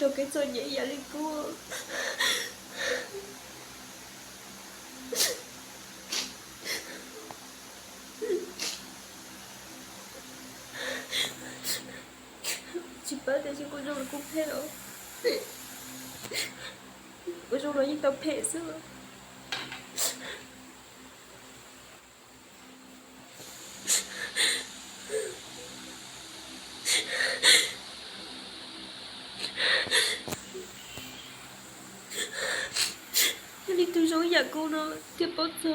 toqué soñé y alikuwa 집안에 지금 좀 급해요. 좀 많이 급해서 Linh tôi dối dặn cô nó tiếp bớt giờ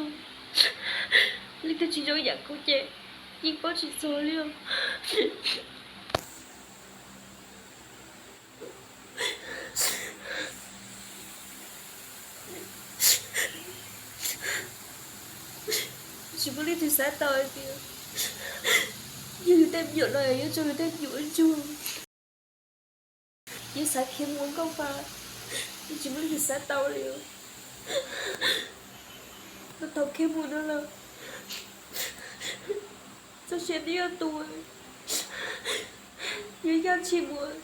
Linh tôi chỉ dối dặn cô nhẹ nhưng bớt chỉ số liêu chỉ có Linh thì xa tời kìa nhưng người ta nhựa lời cho người ta nhựa chuông nhưng xa khi muốn công pha chỉ có Linh thì xa tàu liêu nó tàu khi muốn nó là sao sẽ đi ở tuổi như nhau chỉ muốn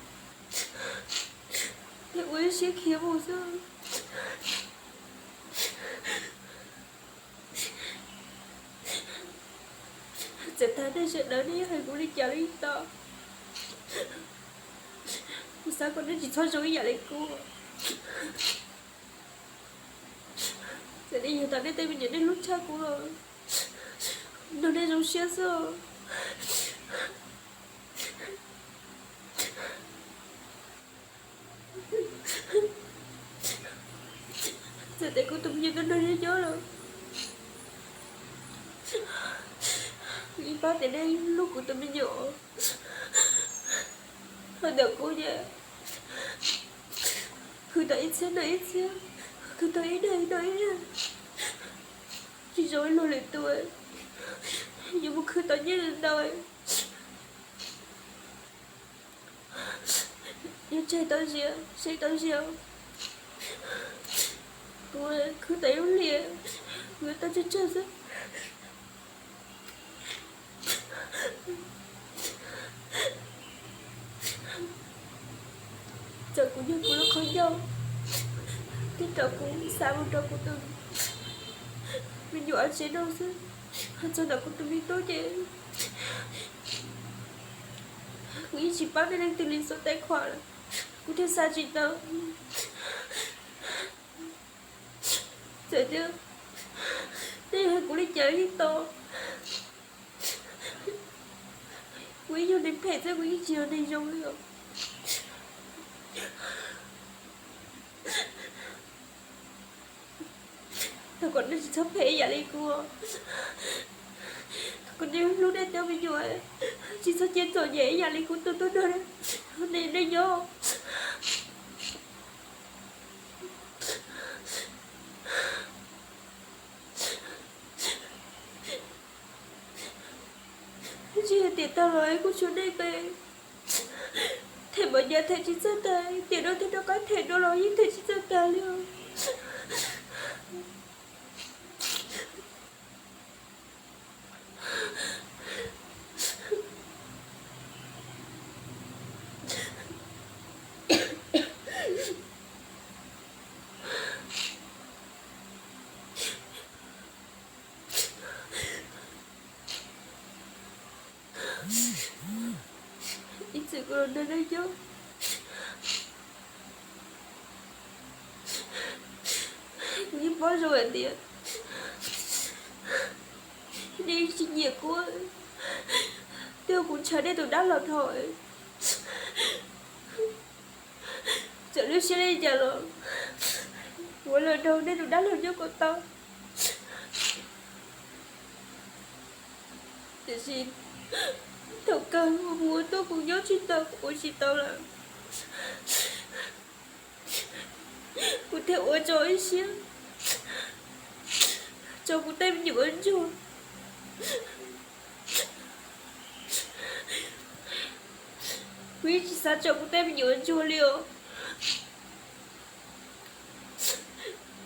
thì ôi sẽ khiến một sao sẽ thấy đây sẽ đỡ đi hay cũng đi chào đi to sao con nó chỉ thôi rồi vậy lại cô sẽ đi nhiều tận đây tay mình nhận đến lúc cha của rồi nó đây giống xe rồi sẽ để cô tụi mình nó đi nhớ rồi đi bác tới đây lúc của tụi mình nhỏ hơi được cô nhé cứ tới xe đấy xe cứ tới đây đấy chỉ dối luôn lên tôi nhưng mà cứ tới nhất lên đời nhưng chơi tới gì tôi cứ tới liền người ta chơi chơi đấy trời của nhân của nó khó nhau cái trời cũng xa một trời của tôi mình dụ anh sẽ đâu chứ sao nào của tôi biết tốt chứ nghĩ chỉ bác nên đang tìm lên số tài khoản cũng thấy xa chị đâu trời chứ đây là của đi chơi đi to quý vô đến phê ra quý chiều này rồi không tao còn nó sắp phê vậy đi cô còn nếu lúc đây tao bị nhồi chỉ sao chết rồi dễ vậy đi của tôi đây này vô chỉ là tiền tao nói của chú đây về thầy bảo nhà thầy chỉ rất tài tiền đâu thì nó có thể nó nói với thầy chỉ rất tài luôn ít sự còn ở đây chứ nghĩ bao rồi thì đi chỉ nhiệt của tiêu cũng chờ đây tôi đã lọt thôi giờ lúc xe đây giờ rồi mỗi lần đầu đây tôi đã lọt cho con tao để xin thật cả muốn tôi cũng nhớ chuyện tao của chị tao là của theo ở chỗ ấy xíu cho của tem nhiều ấn chưa quý chị sao cho của tem nhiều ấn chưa liệu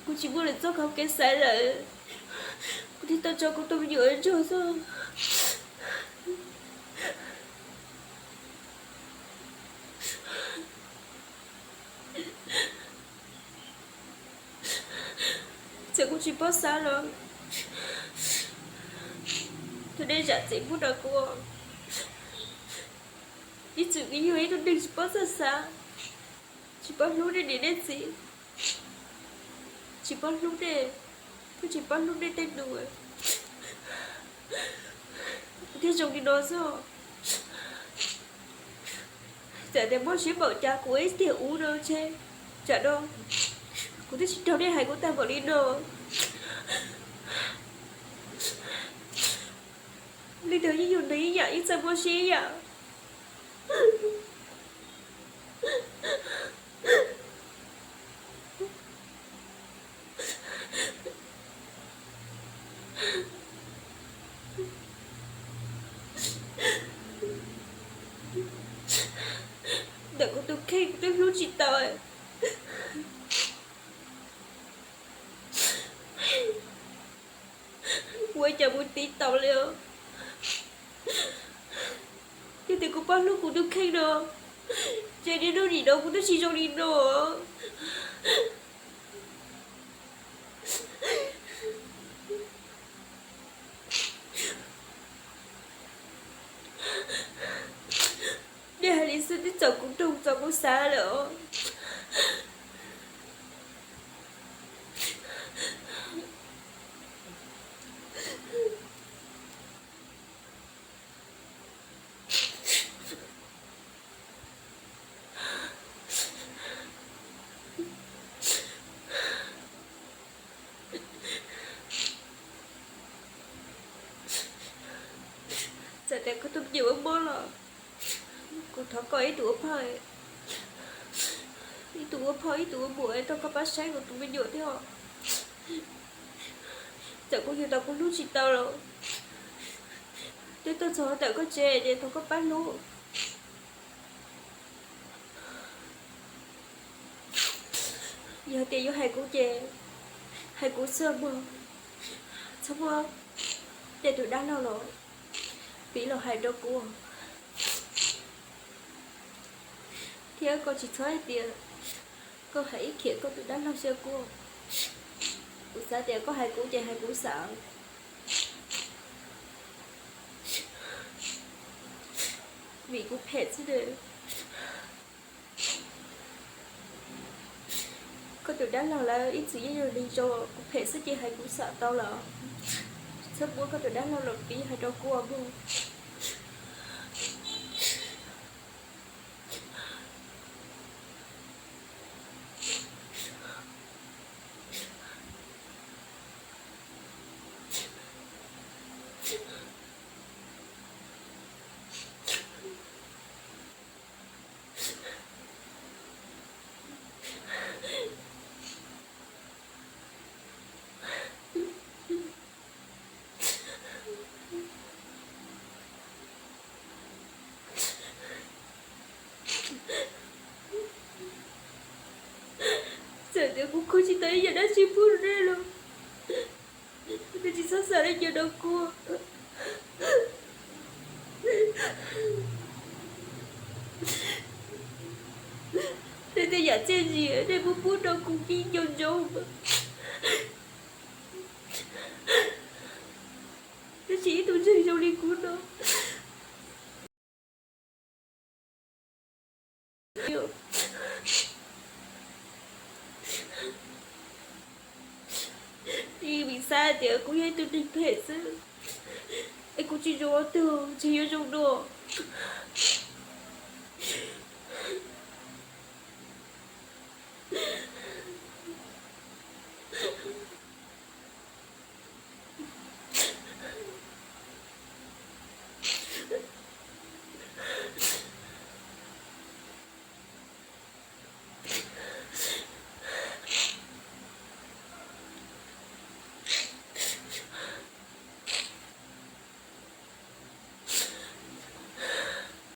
cô chỉ muốn là cho không cái sai lại cô thì tao cho cô tôi nhiều ấn chưa sao cũng chỉ bỏ xa rồi. Tôi nên giả chỉ bút đầu cô. Đi chữ cái gì tôi đừng chỉ bỏ xa. Chỉ bỏ lúc để đến gì. Chỉ bỏ lúc để. Tôi chỉ bỏ lúc để tên đùa. Thế trong cái đó sao? Chả để bố sĩ bảo cha của ấy thì uống đâu chứ. Chả đâu. Cô thích đâu đây hay cô ta bảo đi đâu. Lý do như dùng đấy vậy sao bố sĩ vậy? Đừng có tôi khi tôi lúc chị tới. Quay chào một tí tàu liệu. Nhưng thì cũng bao lúc cũng được khi đâu. Chạy đi đâu đi đâu cũng được chỉ cho đi đâu. Để hai lý sư thì cháu cũng trông cháu cũng xa nữa. Giờ đây có tôi nhiều ông bố là cô thọ có ý tụi phải. Ý tụi phải, ý tụi buổi tao có bác sáng của tụi mình nhựa thế hả? Giờ cô hiểu tao có lúc chị tao rồi. Thế tao sợ tao có chê để tao có bác lúc. Giờ tiền vô hai cô chê. Hai cô sớm mà. Xong không? Để tụi đang nào rồi. Vì là hai đứa cô. Thế con chỉ nói tiền. Con hãy khiến con tụi đang làm xe cô. Tụi xa tiền có hai cô chê hai cô sợ. Vì cô phết chứ được. Con tụi đang là ít sự như đi cho cô phết chứ chê hai cô sợ tao là. Sắp bữa con tụi đang là tí hai đứa cô không. Giờ thì cũng không chỉ thấy giờ đã chỉ phút ra luôn. Tôi chỉ sợ sợ đến giờ đâu cô. Thế thì giả chơi gì ở đây một phút đâu cũng đi dồn dồn mà. Tôi chỉ tôi chơi dồn đi cô đâu. Đi bị xa thì cũng hay tôi định thể chứ. Em cũng chỉ cho từ chỉ cho đồ.